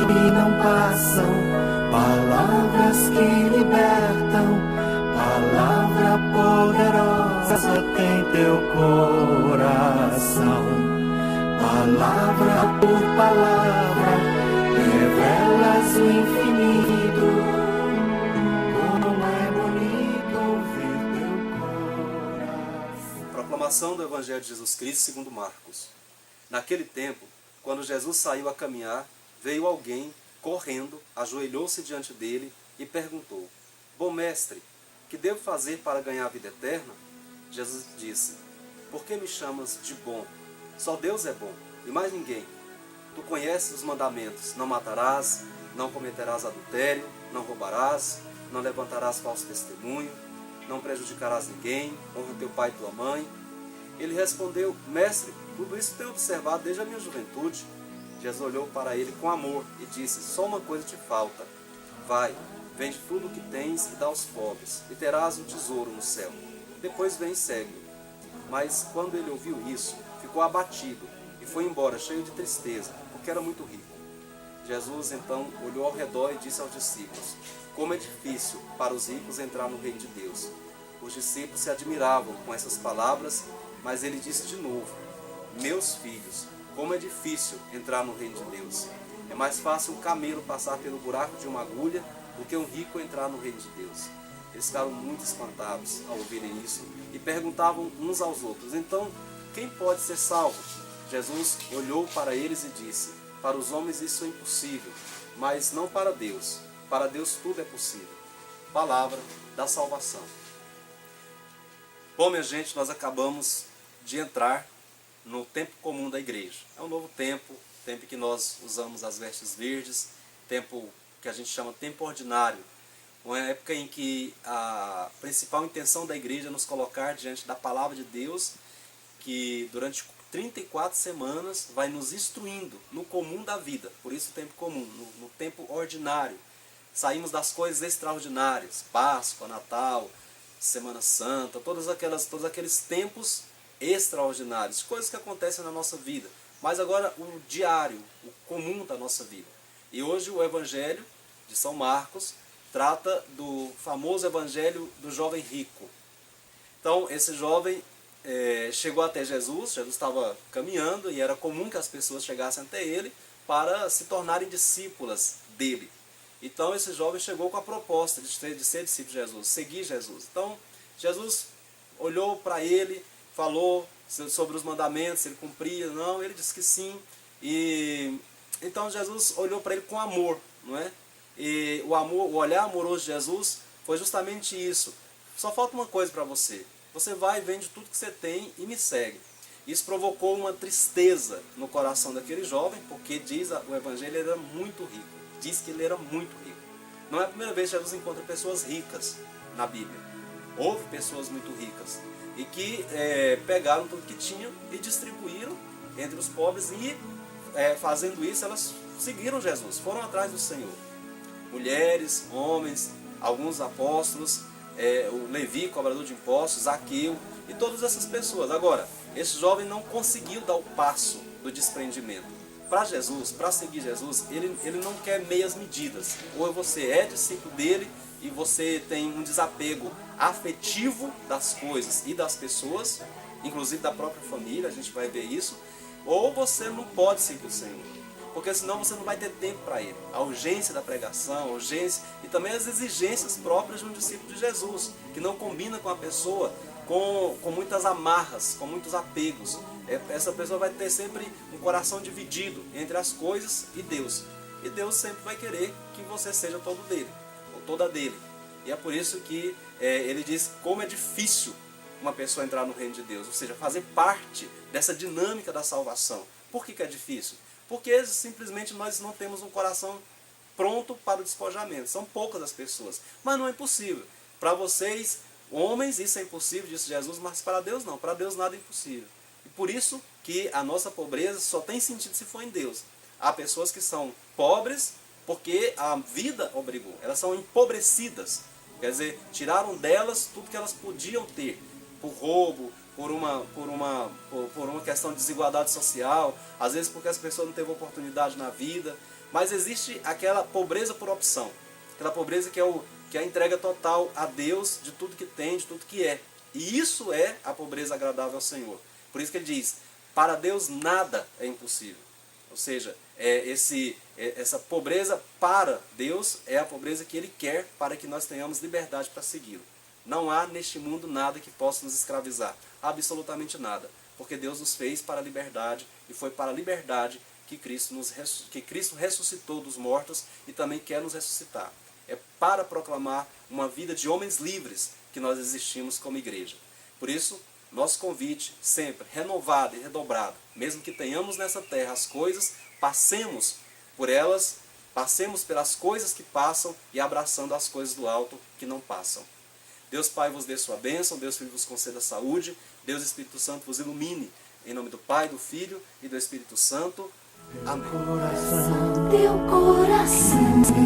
e não passam, palavras que libertam, palavra poderosa tem teu coração. Palavra por palavra, revelas o infinito. Como é bonito ouvir teu coração. Proclamação do Evangelho de Jesus Cristo segundo Marcos. Naquele tempo, quando Jesus saiu a caminhar, veio alguém correndo, ajoelhou-se diante dele e perguntou: Bom mestre, que devo fazer para ganhar a vida eterna? Jesus disse: Por que me chamas de bom? Só Deus é bom, e mais ninguém. Tu conheces os mandamentos: não matarás, não cometerás adultério, não roubarás, não levantarás falso testemunho, não prejudicarás ninguém, honra teu pai e tua mãe. Ele respondeu: Mestre, tudo isso tenho observado desde a minha juventude. Jesus olhou para ele com amor e disse: Só uma coisa te falta. Vai, vende tudo o que tens e dá aos pobres, e terás um tesouro no céu. Depois vem e segue-me. Mas quando ele ouviu isso, ficou abatido e foi embora cheio de tristeza, porque era muito rico. Jesus então olhou ao redor e disse aos discípulos: Como é difícil para os ricos entrar no reino de Deus. Os discípulos se admiravam com essas palavras, mas ele disse de novo: Meus filhos, como é difícil entrar no reino de Deus. É mais fácil um camelo passar pelo buraco de uma agulha do que um rico entrar no reino de Deus. Eles ficaram muito espantados ao ouvirem isso e perguntavam uns aos outros: Então, quem pode ser salvo? Jesus olhou para eles e disse: Para os homens isso é impossível, mas não para Deus. Para Deus tudo é possível. Palavra da salvação. Bom, minha gente, nós acabamos de entrar no tempo comum da igreja. É um novo tempo, tempo que nós usamos as vestes verdes, tempo que a gente chama tempo ordinário, uma época em que a principal intenção da igreja é nos colocar diante da palavra de Deus, que durante 34 semanas vai nos instruindo no comum da vida, por isso o tempo comum, no tempo ordinário. Saímos das coisas extraordinárias, Páscoa, Natal, Semana Santa, todos aqueles tempos extraordinários, coisas que acontecem na nossa vida, mas agora o diário, o comum da nossa vida. E hoje o Evangelho de São Marcos trata do famoso Evangelho do jovem rico. Então esse jovem chegou até Jesus, Jesus estava caminhando e era comum que as pessoas chegassem até ele para se tornarem discípulas dele. Então esse jovem chegou com a proposta de ser discípulo de Jesus, seguir Jesus. Então Jesus olhou para ele, falou sobre os mandamentos, se ele cumpria, não, ele disse que sim. E então Jesus olhou para ele com amor, não é? E o olhar amoroso de Jesus foi justamente isso. Só falta uma coisa para você. Você vai, vende tudo que você tem e me segue. Isso provocou uma tristeza no coração daquele jovem, porque diz o Evangelho, ele era muito rico. Diz que ele era muito rico. Não é a primeira vez que Jesus encontra pessoas ricas na Bíblia. Houve pessoas muito ricas e que pegaram tudo que tinham e distribuíram entre os pobres e, fazendo isso, elas seguiram Jesus, foram atrás do Senhor. Mulheres, homens, alguns apóstolos, o Levi, cobrador de impostos, Zaqueu e todas essas pessoas. Agora, esse jovem não conseguiu dar o passo do desprendimento. Para Jesus, para seguir Jesus, ele não quer meias medidas. Ou você é discípulo dele e você tem um desapego afetivo das coisas e das pessoas, inclusive da própria família, a gente vai ver isso, ou você não pode seguir o Senhor, porque senão você não vai ter tempo para ele. A urgência da pregação, a urgência e também as exigências próprias de um discípulo de Jesus, que não combina com a pessoa com muitas amarras, com muitos apegos. Essa pessoa vai ter sempre um coração dividido entre as coisas e Deus. E Deus sempre vai querer que você seja todo dele, ou toda dele. E é por isso que ele diz como é difícil uma pessoa entrar no reino de Deus, ou seja, fazer parte dessa dinâmica da salvação. Por que é difícil? Porque simplesmente nós não temos um coração pronto para o despojamento. São poucas as pessoas. Mas não é impossível. Para vocês, homens, isso é impossível, disse Jesus, mas para Deus não. Para Deus nada é impossível. E por isso que a nossa pobreza só tem sentido se for em Deus. Há pessoas que são pobres porque a vida obrigou. Elas são empobrecidas. Quer dizer, tiraram delas tudo que elas podiam ter. Por roubo, por uma questão de desigualdade social, às vezes porque as pessoas não teve oportunidade na vida, mas existe aquela pobreza por opção, aquela pobreza que é a entrega total a Deus de tudo que tem, de tudo que é. E isso é a pobreza agradável ao Senhor. Por isso que ele diz, para Deus nada é impossível. Ou seja, essa pobreza para Deus é a pobreza que Ele quer para que nós tenhamos liberdade para segui-lo. Não há neste mundo nada que possa nos escravizar. Absolutamente nada. Porque Deus nos fez para a liberdade e foi para a liberdade que Cristo ressuscitou dos mortos e também quer nos ressuscitar. É para proclamar uma vida de homens livres que nós existimos como igreja. Por isso, nosso convite sempre renovado e redobrado, mesmo que tenhamos nessa terra as coisas, passemos por elas, passemos pelas coisas que passam e abraçando as coisas do alto que não passam. Deus Pai vos dê sua bênção, Deus Filho vos conceda saúde, Deus Espírito Santo vos ilumine. Em nome do Pai, do Filho e do Espírito Santo. Amém. Teu coração